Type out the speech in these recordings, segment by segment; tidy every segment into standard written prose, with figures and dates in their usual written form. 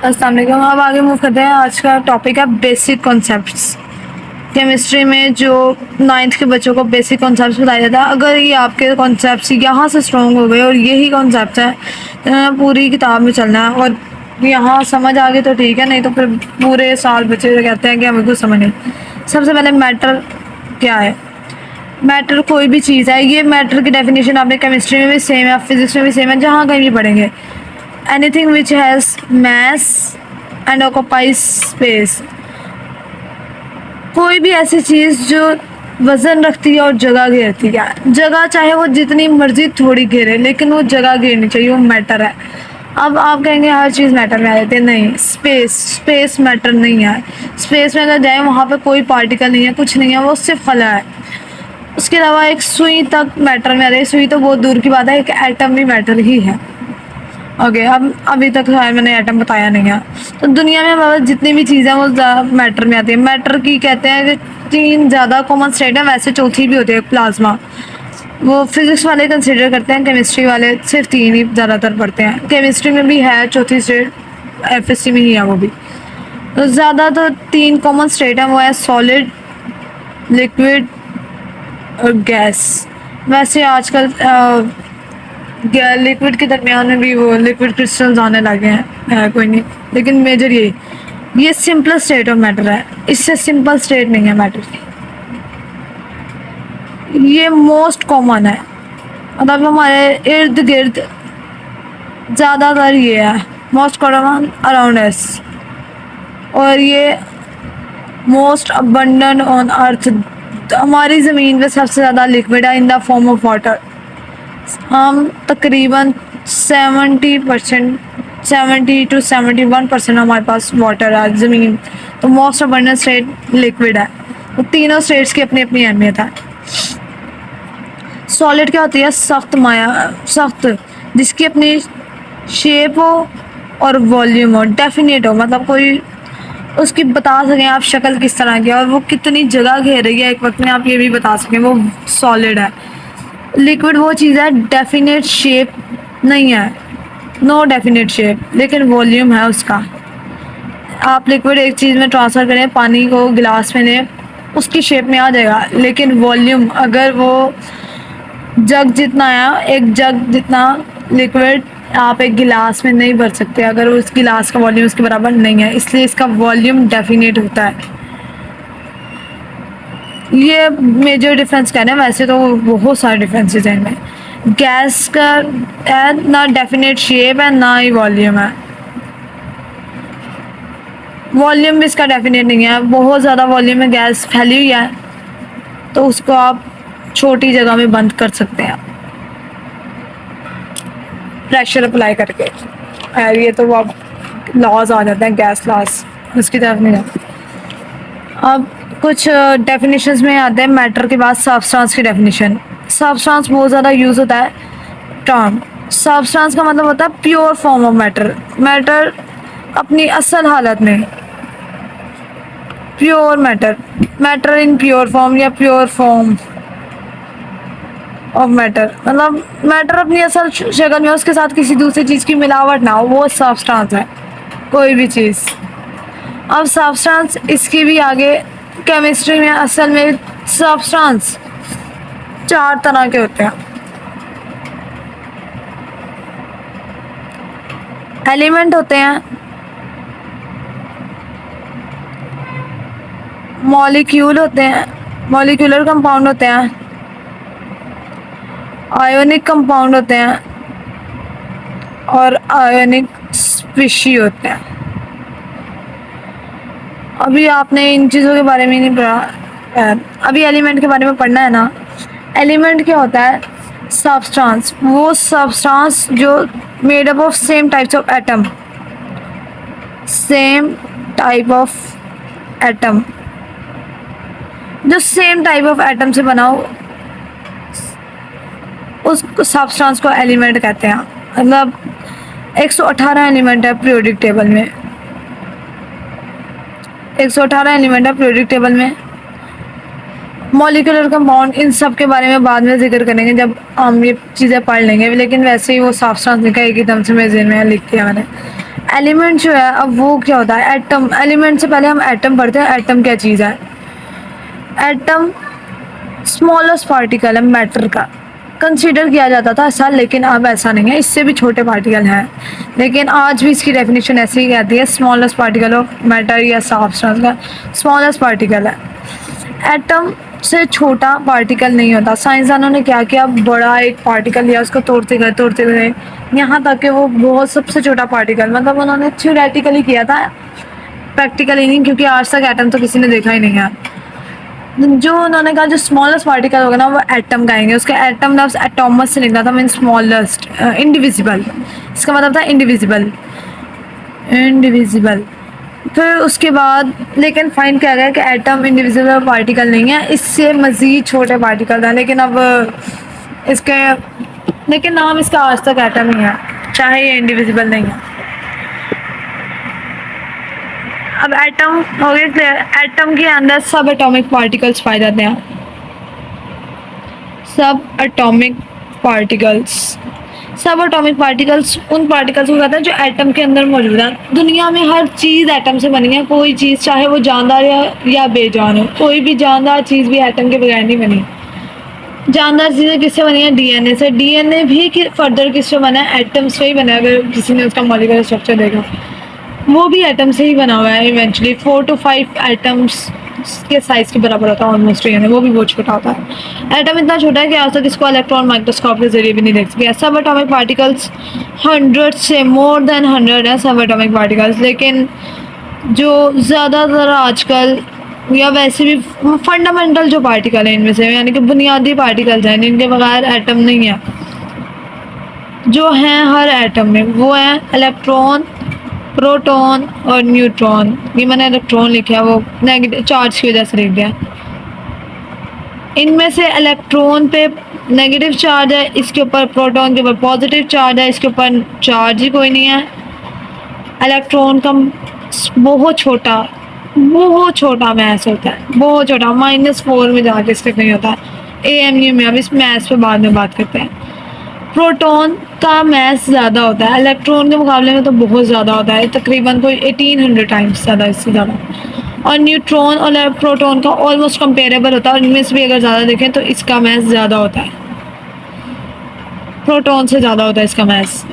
अस्सलाम वालेकुम। अब आगे मूव करते हैं। आज का टॉपिक है बेसिक कॉन्सेप्ट्स। केमिस्ट्री में जो 9th के बच्चों को बेसिक कॉन्सेप्ट्स बताया जाता है, अगर ये आपके कॉन्सेप्ट्स यहाँ से स्ट्रॉन्ग हो गए और यही कॉन्सेप्ट्स हैं तो पूरी किताब में चलना है, और यहाँ समझ आ गए तो ठीक है, नहीं तो फिर पूरे साल बच्चे कहते हैं कि हमें कुछ समझ नहीं। सबसे पहले मैटर क्या है। मैटर कोई भी चीज़ है। ये मैटर की डेफिनेशन आपने केमिस्ट्री में भी सेम है, फिजिक्स में भी सेम है, जहाँ कहीं भी पढ़ेंगे। Anything which has mass and occupies space। कोई भी ऐसी चीज़ जो वजन रखती है और जगह घेरती है। जगह चाहे वो जितनी मर्जी थोड़ी घेरे, लेकिन वो जगह घेरनी चाहिए, वो मैटर है। अब आप कहेंगे हर चीज़ मैटर में आ जाती है, नहीं। स्पेस मैटर नहीं है। स्पेस में अगर जाए वहाँ पे कोई पार्टिकल नहीं है, कुछ नहीं है, वो सिर्फ खला है। उसके अलावा एक सुई तक मैटर में आ रही है। सुई तो बहुत दूर की बात है, एक एटम भी मैटर ही है। ओके, अब अभी तक शायद मैंने एटम बताया नहीं है। तो दुनिया में मतलब जितनी भी चीज़ें वो मैटर में आती है। मैटर की कहते हैं कि 3 ज़्यादा कॉमन स्टेट है, वैसे चौथी भी होती है प्लाज्मा। वो फिजिक्स वाले कंसिडर करते हैं, केमिस्ट्री वाले सिर्फ 3 ही ज़्यादातर पढ़ते हैं। केमिस्ट्री में भी है चौथी स्टेट, एफएससी में ही है वो भी। तो ज़्यादा तो 3 कॉमन स्टेट है, वो है सॉलिड, लिक्विड और गैस। वैसे आजकल लिक्विड के दरमियान में भी वो लिक्विड क्रिस्टल्स आने लगे हैं, कोई नहीं, लेकिन मेजर ये सिंपल स्टेट ऑफ मैटर है। इससे सिंपल स्टेट नहीं है मैटर की। ये मोस्ट कॉमन है, मतलब हमारे इर्द गिर्द ज़्यादातर ये है, मोस्ट कॉमन अराउंड एस। और ये मोस्ट अबंडेंट ऑन अर्थ। हमारी ज़मीन पे सबसे ज़्यादा लिक्विड है in the form of water. हम तकरीबन 70% 70 to 71% हमारे पास वाटर है ज़मीन। तो मोस्ट अबंडेंट स्टेट लिक्विड है। तो तीनों स्टेट्स की अपनी अपनी अहमियत है। सॉलिड क्या होती है? सख्त माया, सख्त, जिसकी अपनी शेप हो और वॉल्यूम हो, डेफिनेट हो, मतलब कोई उसकी बता सकें आप शक्ल किस तरह की है और वो कितनी जगह घेर रही है एक वक्त में, आप ये भी बता सकें, वो सॉलिड है। लिक्विड वो चीज़ है डेफिनेट शेप नहीं है, नो डेफिनेट शेप, लेकिन वॉल्यूम है उसका। आप लिक्विड एक चीज़ में ट्रांसफ़र करें, पानी को गिलास में लें, उसकी शेप में आ जाएगा, लेकिन वॉल्यूम, अगर वो जग जितना है, एक जग जितना लिक्विड आप एक गिलास में नहीं भर सकते अगर उस गिलास का वॉल्यूम उसके बराबर नहीं है, इसलिए इसका वॉल्यूम डेफिनेट होता है। ये मेजर डिफरेंस कह रहे हैं, वैसे तो बहुत सारे डिफरेंसेस हैं इनमें। गैस का है ना डेफिनेट शेप है, ना ही वॉल्यूम है। वॉल्यूम भी इसका डेफिनेट नहीं है, बहुत ज़्यादा वॉल्यूम में गैस फैली हुई है, तो उसको आप छोटी जगह में बंद कर सकते हैं प्रेशर अप्लाई करके। ये तो वो अब लॉज आ जाते हैं, गैस लॉज, उसकी तरफ नहीं जाते। अब कुछ डेफिनेशंस में आते हैं मैटर के बाद सब्सटेंस की डेफिनेशन। सब्सटेंस बहुत ज़्यादा यूज़ होता है टर्म। सब्सटेंस का मतलब होता है pure form of matter. Matter अपनी असल हालत में, pure matter, matter in pure form या प्योर फॉर्म ऑफ मैटर, मतलब मैटर अपनी असल शक्ल में, उसके साथ किसी दूसरी चीज़ की मिलावट ना हो, वो सब्सटेंस है, कोई भी चीज़। अब सब्सटेंस इसकी भी आगे केमिस्ट्री में असल में सब्सटेंस 4 तरह के होते हैं। एलिमेंट होते हैं, मॉलिक्यूल होते हैं, मॉलिक्यूलर कंपाउंड होते हैं, आयोनिक कंपाउंड होते हैं और आयोनिक स्पीशी होते हैं। अभी आपने इन चीज़ों के बारे में नहीं पढ़ा, अभी एलिमेंट के बारे में पढ़ना है ना। एलिमेंट क्या होता है? सब्सटेंस, वो सब्सटेंस जो made up of same types of atom, same type of atom, जो सेम टाइप ऑफ एटम से बना हो, उस सब्सटेंस को एलिमेंट कहते हैं। मतलब 118 एलिमेंट है पीरियोडिक टेबल में, 118 एलिमेंट है पीरियोडिक टेबल में। मॉलिक्यूलर कंपाउंड, इन सब के बारे में बाद में जिक्र करेंगे जब हम ये चीज़ें पढ़ लेंगे, लेकिन वैसे ही वो सब्सटेंस लिखा एक ही दम से मेरे ज़हन में लिख दिया मैंने। एलिमेंट जो है, अब वो क्या होता है, एटम। एलिमेंट से पहले हम एटम पढ़ते हैं। एटम क्या चीज़ है? एटम स्मॉलेस्ट पार्टिकल है मैटर का, कंसीडर किया जाता था ऐसा, लेकिन अब ऐसा नहीं है, इससे भी छोटे पार्टिकल हैं, लेकिन आज भी इसकी डेफिनेशन ऐसे ही कहती है, स्मॉलेस्ट पार्टिकल ऑफ मैटर या सब्सटेंस का स्मॉलेस्ट पार्टिकल है। एटम से छोटा पार्टिकल नहीं होता। साइंसदानों ने क्या किया, बड़ा एक पार्टिकल लिया, उसको तोड़ते गए यहाँ तक कि वो बहुत सबसे छोटा पार्टिकल, मतलब उन्होंने थ्योरेटिकली किया था, प्रैक्टिकली नहीं, क्योंकि आज तक एटम तो किसी ने देखा ही नहीं है। जो उन्होंने कहा जो स्मॉलेस्ट पार्टिकल होगा ना वो एटम कहेंगे। उसका एटम लफ्ज़ एटॉमस से निकला था, मीन स्मॉलेस्ट, इंडिविजिबल, इसका मतलब था इंडिविजिबल, इंडिविजिबल। फिर उसके बाद लेकिन फाइंड किया गया कि एटम इंडिविजिबल पार्टिकल नहीं है, इससे मज़ीद छोटे पार्टिकल हैं, लेकिन अब इसके लेकिन नाम इसका आज तक एटम ही है, चाहे ये इंडिविजिबल नहीं है। अब एटम हो गया क्लियर। एटम के अंदर सब एटॉमिक पार्टिकल्स पाए जाते हैं, सब एटॉमिक पार्टिकल्स। सब एटॉमिक पार्टिकल्स उन पार्टिकल्स को कहते हैं जो एटम के अंदर मौजूद है। दुनिया में हर चीज़ एटम से बनी है, कोई चीज़ चाहे वो जानदार या बेजान हो, कोई भी जानदार चीज़ भी एटम के बगैर नहीं बनी। जानदार चीज़ें किससे बनी है? डीएनए से। डीएनए भी फर्दर किससे बना है? एटम से ही बना है। अगर किसी ने उसका मॉलिक्यूलर स्ट्रक्चर देखा, वो भी एटम से ही बना हुआ है। इवेंचुअली 4 to 5 एटम्स के साइज के बराबर होता है ऑलमोस्ट, यानी वो भी बहुत छोटा होता है। एटम इतना छोटा है कि आज तक इसको इलेक्ट्रॉन माइक्रोस्कोप के जरिए भी नहीं देख सके। सब एटॉमिक पार्टिकल्स 100 से मोर देन 100 है सब एटॉमिक पार्टिकल्स, लेकिन जो ज़्यादातर आजकल या वैसे भी फंडामेंटल जो पार्टिकल हैं इनमें से, यानी कि बुनियादी पार्टिकल्स हैं, इनके बगैर एटम नहीं है, जो हैं हर एटम में, वो हैं इलेक्ट्रॉन, प्रोटॉन और न्यूट्रॉन। ये मैंने इलेक्ट्रॉन लिखा है, वो नेगेटिव चार्ज की वजह से लिख दिया। इनमें से इलेक्ट्रॉन पे नेगेटिव चार्ज है, इसके ऊपर प्रोटॉन के ऊपर पॉजिटिव चार्ज है, इसके ऊपर चार्ज ही कोई नहीं है। इलेक्ट्रॉन का बहुत छोटा मैस होता है, बहुत छोटा, -4 में जाके स्टिक नहीं होता है AMU में। अब इस मैस पे बाद में बात करते हैं। प्रोटॉन का मैस ज़्यादा होता है इलेक्ट्रॉन के मुकाबले में, तो बहुत ज़्यादा होता है, तकरीबन कोई 1800 टाइम्स ज़्यादा, इससे ज़्यादा। और न्यूट्रॉन और प्रोटॉन का ऑलमोस्ट कंपेरेबल होता है, और इनमें से भी अगर ज़्यादा देखें तो इसका मैस ज़्यादा होता है, प्रोटॉन से ज़्यादा होता है इसका मैस।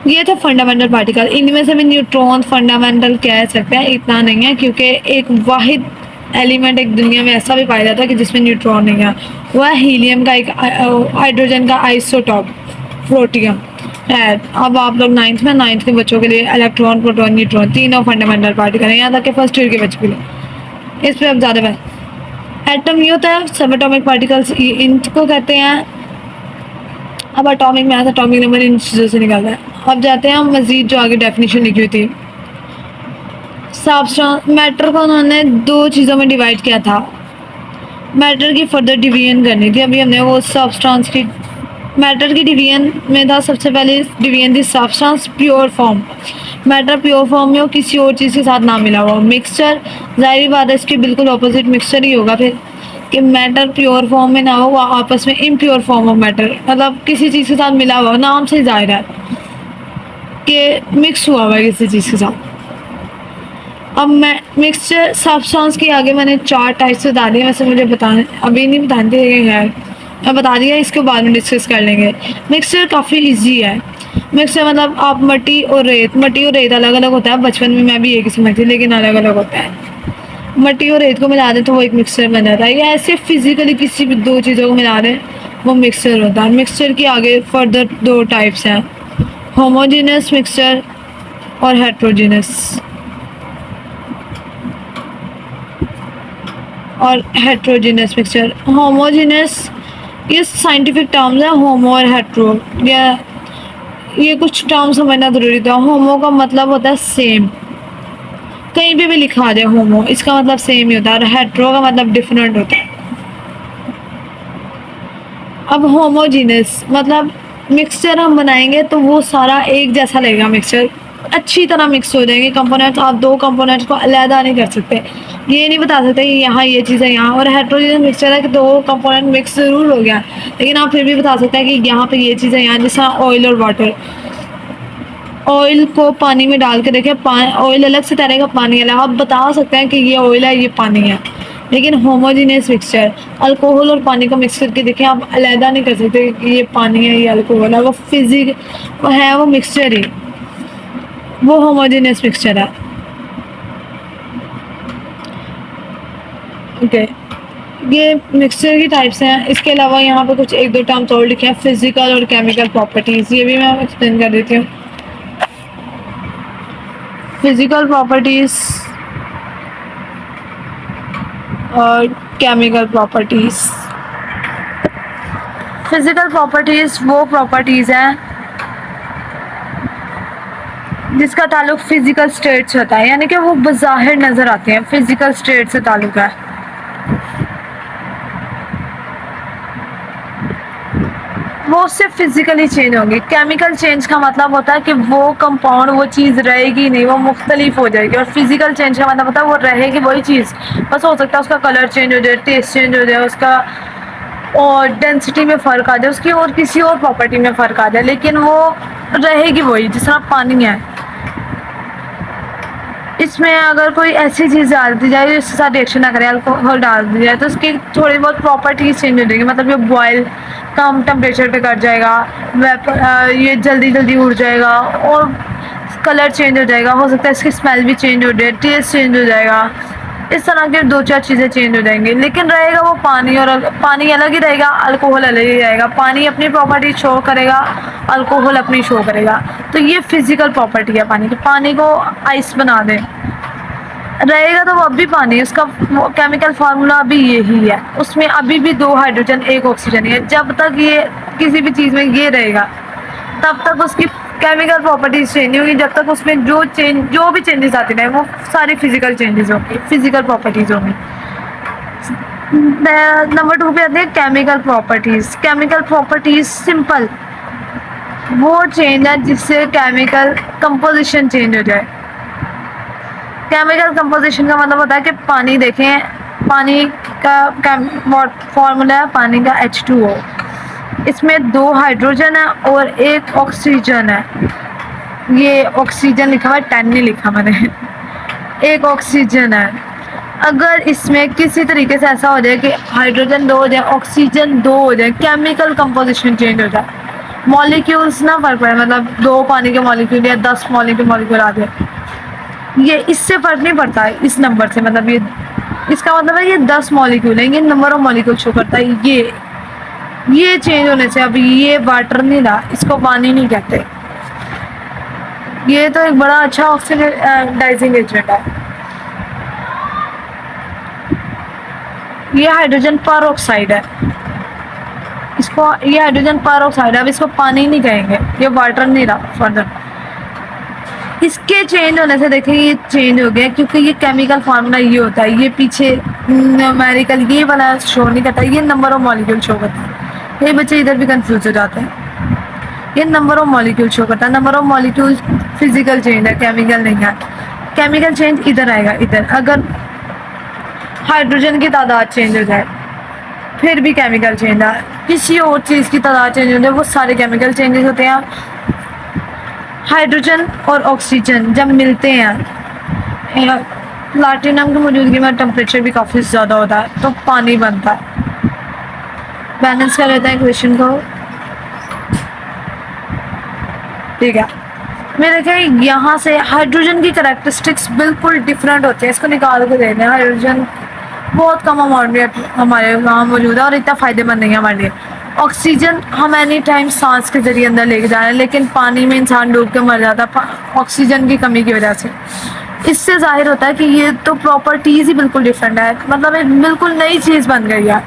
ये थे फंडामेंटल पार्टिकल। इनमें से भी न्यूट्रॉन फंडामेंटल कह सकते हैं, इतना नहीं है, क्योंकि एक वाहिद एलिमेंट एक दुनिया में ऐसा भी पाया जाता है कि जिसमें न्यूट्रॉन नहीं है, वह हीलियम का एक हाइड्रोजन का आइसोटॉप प्रोटियम है। अब आप लोग 9th के बच्चों के लिए इलेक्ट्रॉन, प्रोटॉन, न्यूट्रॉन तीनों फंडामेंटल पार्टिकल हैं, यहाँ तक कि फर्स्ट ईयर के बच्चों के लिए। इस पर अब ज़्यादा एटम ये होता है, सब एटॉमिक पार्टिकल्स इनको कहते हैं। अब atomic math, atomic number in चीज़ों से निकलता है। अब जाते हैं हम मज़ीद जो आगे डेफिनेशन लिखी हुई थी। सब्सटेंस मैटर को उन्होंने 2 चीज़ों में डिवाइड किया था, मैटर की फर्दर डिवीजन करनी थी। अभी हमने वो सब्सटेंस की मैटर की डिवीजन में था, सबसे पहले डिवीजन थी substance pure form. Matter pure form में हो, किसी और चीज़ के साथ ना मिला हुआ। मिक्सचर जाहिर बात है इसके बिल्कुल ऑपोजिट मिक्सचर ही होगा फिर, कि मैटर प्योर फॉर्म में ना हो, वो आपस में इम्प्योर फॉर्म ऑफ मैटर, मतलब किसी चीज़ के साथ मिला हुआ, नाम से जाहिर है कि मिक्स हुआ हुआ है किसी चीज़ के साथ। अब मैं मिक्सचर सब्सटेंस के आगे मैंने 4 टाइप्स बता दिए, वैसे मुझे बताने अभी नहीं बताते है, मैं बता दिया, इसके बाद में डिस्कस कर लेंगे। मिक्सचर काफ़ी इजी है। मिक्सचर मतलब आप मट्टी और रेत अलग अलग होता है, बचपन में मैं भी एक ही समझती, लेकिन अलग अलग होता है। मट्टी और रेत को मिला दें तो वो एक मिक्सचर बन जाता है, या ऐसे फिजिकली किसी भी 2 चीज़ों को मिला दें वो मिक्सचर होता है। मिक्सचर के आगे फर्दर 2 टाइप्स हैं, होमोजेनस मिक्सचर और हेट्रोजेनस मिक्सचर। होमोजेनस ये साइंटिफिक टर्म्स है, होमो और हेट्रो, या ये कुछ टर्म समझना ज़रूरी था। होमो का मतलब होता है सेम, कहीं पे भी लिखा आ जाए होमो, इसका मतलब सेम ही होता है, और हेट्रो का मतलब डिफरेंट होता है। अब होमोजीनस मतलब मिक्सचर हम बनाएंगे तो वो सारा एक जैसा लगेगा, मिक्सचर अच्छी तरह मिक्स हो जाएंगे कंपोनेंट्स। आप 2 कंपोनेंट्स को अलग नहीं कर सकते, ये नहीं बता सकते कि यहाँ ये चीज़ है यहाँ। और हेट्रोजेनस मिक्सचर है कि 2 कंपोनेंट मिक्स ज़रूर हो गया, लेकिन आप फिर भी बता सकते हैं कि यहाँ पे ये चीज़ है यहाँ, जैसा ऑयल और वाटर। ऑयल को पानी में डाल के देखें, ऑयल अलग से तैरेगा, पानी अलग। आप बता सकते हैं कि ये ऑयल है, ये पानी है, लेकिन होमोजीनियस मिक्सचर, अल्कोहल और पानी को मिक्स करके देखें, आप अलहदा नहीं कर सकते कि ये पानी है, ये अल्कोहल है। वो फिजिक वो है, वो मिक्सचर ही, वो होमोजीनियस मिक्सचर है। ओके, ये मिक्सचर की टाइप्स हैं। इसके अलावा यहाँ पे कुछ एक दो टर्म्स और लिखे हैं, फिजिकल और केमिकल प्रॉपर्टीज़, ये भी मैं एक्सप्लेन कर देती हूँ। फिजिकल प्रॉपर्टीज़ और केमिकल प्रॉपर्टीज़। फिजिकल प्रॉपर्टीज़ वो प्रॉपर्टीज़ हैं जिसका ताल्लुक फिजिकल स्टेट से होता है, यानी कि वो बज़ाहिर नज़र आते हैं, फिजिकल स्टेट से ताल्लुक है। वो सिर्फ फिजिकली चेंज होंगी। केमिकल चेंज का मतलब होता है कि वो कंपाउंड, वो चीज़ रहेगी नहीं, वो मुख्तलिफ हो जाएगी। और फिजिकल चेंज का मतलब होता है वो रहेगी वही चीज़, बस हो सकता है उसका कलर चेंज हो जाए, टेस्ट चेंज हो जाए, उसका और डेंसिटी में फ़र्क आ जाए, उसकी और किसी और प्रॉपर्टी में फ़र्क आ जाए, लेकिन वो रहेगी वही। जिस तरह पानी है, इसमें अगर कोई ऐसी चीज़ डाल दी जाए जिसके साथ रिएक्शन ना करे, अल्कोहल डाल दी जाए, तो उसकी थोड़ी बहुत प्रॉपर्टीज चेंज हो जाएगी। मतलब ये बॉयल कम टेम्परेचर पे कर जाएगा, ये जल्दी जल्दी उड़ जाएगा, और कलर चेंज हो जाएगा, हो सकता है इसकी स्मेल भी चेंज हो जाए, टेस्ट चेंज हो जाएगा। इस तरह के दो चार चीज़ें चेंज हो जाएंगी, लेकिन रहेगा वो पानी, और पानी अलग ही रहेगा, अल्कोहल अलग ही रहेगा। पानी अपनी प्रॉपर्टी शो करेगा, अल्कोहल अपनी शो करेगा। तो ये फिजिकल प्रॉपर्टी है पानी की। पानी को आइस बना दें, रहेगा तो वो अब भी पानी, उसका केमिकल फार्मूला अभी यही है, उसमें अभी भी 2 हाइड्रोजन 1 ऑक्सीजन है। जब तक ये किसी भी चीज़ में ये रहेगा, तब तक उसकी केमिकल प्रॉपर्टीज चेंज नहीं होगी। जब तक उसमें जो भी चेंजेस आते रहे, वो सारी फिजिकल चेंजेस होंगी, फिजिकल प्रॉपर्टीज होंगी। नंबर 2 पे आते हैं chemical properties. Chemical properties simple वो चेंज है जिससे केमिकल कंपोजिशन चेंज हो जाए। केमिकल कंपोजिशन का मतलब होता है कि पानी देखें, पानी का फॉर्मूला है पानी का H2O, इसमें 2 हाइड्रोजन है और 1 ऑक्सीजन है। ये ऑक्सीजन लिखा हुआ है, 10 नहीं लिखा मैंने, 1 ऑक्सीजन है। अगर इसमें किसी तरीके से ऐसा हो जाए कि हाइड्रोजन 2 हो जाए, ऑक्सीजन 2 हो जाए, केमिकल कंपोजिशन चेंज हो जाए, मॉलिक्यूल्स ना फर्क पड़े, मतलब 2 पानी के मॉलिक्यूल या 10 मॉलिक्यूल आ जाए, ये इससे फर्क नहीं पड़ता है इस नंबर से। मतलब ये इसका मतलब है ये 10 मॉलिक्यूल है, ये नंबर ऑफ मॉलिक्यूल शो करता है। ये चेंज होने से, अब ये वाटर नहीं रहा, इसको पानी नहीं कहते। ये तो एक बड़ा अच्छा ऑक्सीडाइजिंग एजेंट है। ये हाइड्रोजन पर ऑक्साइड है, इसको ये हाइड्रोजन पर ऑक्साइड है, अब इसको पानी नहीं कहेंगे, ये वाटर नहीं रहा फर्दर। इसके चेंज होने से देखिए ये चेंज हो गया, क्योंकि ये केमिकल फार्मूला ये होता है, ये पीछे न्यूमेरिकल ये वाला शो नहीं करता, ये नंबर ऑफ मॉलिक्यूल शो करता है। ये बच्चे इधर भी कंफ्यूज हो जाते हैं, ये नंबर ऑफ मॉलिक्यूल शो करता है। Number of molecule physical change है, केमिकल नहीं है। केमिकल चेंज इधर आएगा, इधर अगर हाइड्रोजन की तादाद चेंज हो जाए फिर भी केमिकल चेंज है, किसी और चीज़ की तादाद चेंज हो जाए, वो सारे केमिकल चेंजेस होते हैं। हाइड्रोजन और ऑक्सीजन जब मिलते हैं, प्लैटिनम की मौजूदगी में टेम्परेचर भी काफ़ी ज़्यादा होता है, तो पानी बनता है। बैलेंस कर लेते हैं क्वेश्चन को, ठीक है। मैं देखें यहाँ से हाइड्रोजन की कैरेक्टरिस्टिक्स बिल्कुल डिफरेंट होती है, इसको निकाल के देते हैं। हाइड्रोजन बहुत कम अमाउंट में हमारे वहाँ मौजूद है और इतना फ़ायदेमंद नहीं है हमारे लिए। ऑक्सीजन हम एनी टाइम सांस के ज़रिए अंदर लेके जा रहे हैं, लेकिन पानी में इंसान डूब के मर जाता है ऑक्सीजन की कमी की वजह से। इससे जाहिर होता है कि ये तो प्रॉपर्टीज़ ही बिल्कुल डिफरेंट है, मतलब एक बिल्कुल नई चीज़ बन गई है।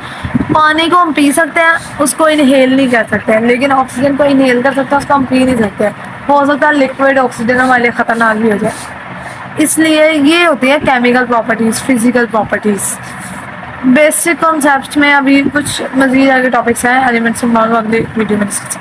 पानी को हम पी सकते हैं, उसको इनहेल नहीं कर सकते, लेकिन ऑक्सीजन को इनहेल कर सकते हैं, उसको हम पी नहीं सकते। हो सकता है लिक्विड ऑक्सीजन हमारे लिए ख़तरनाक भी हो जाए। इसलिए ये होती है chemical properties, physical properties. Basic concept में अभी कुछ मज़ीद आगे टॉपिक्स हैं, एलिमेंट्स अगले वीडियो में डिस्कस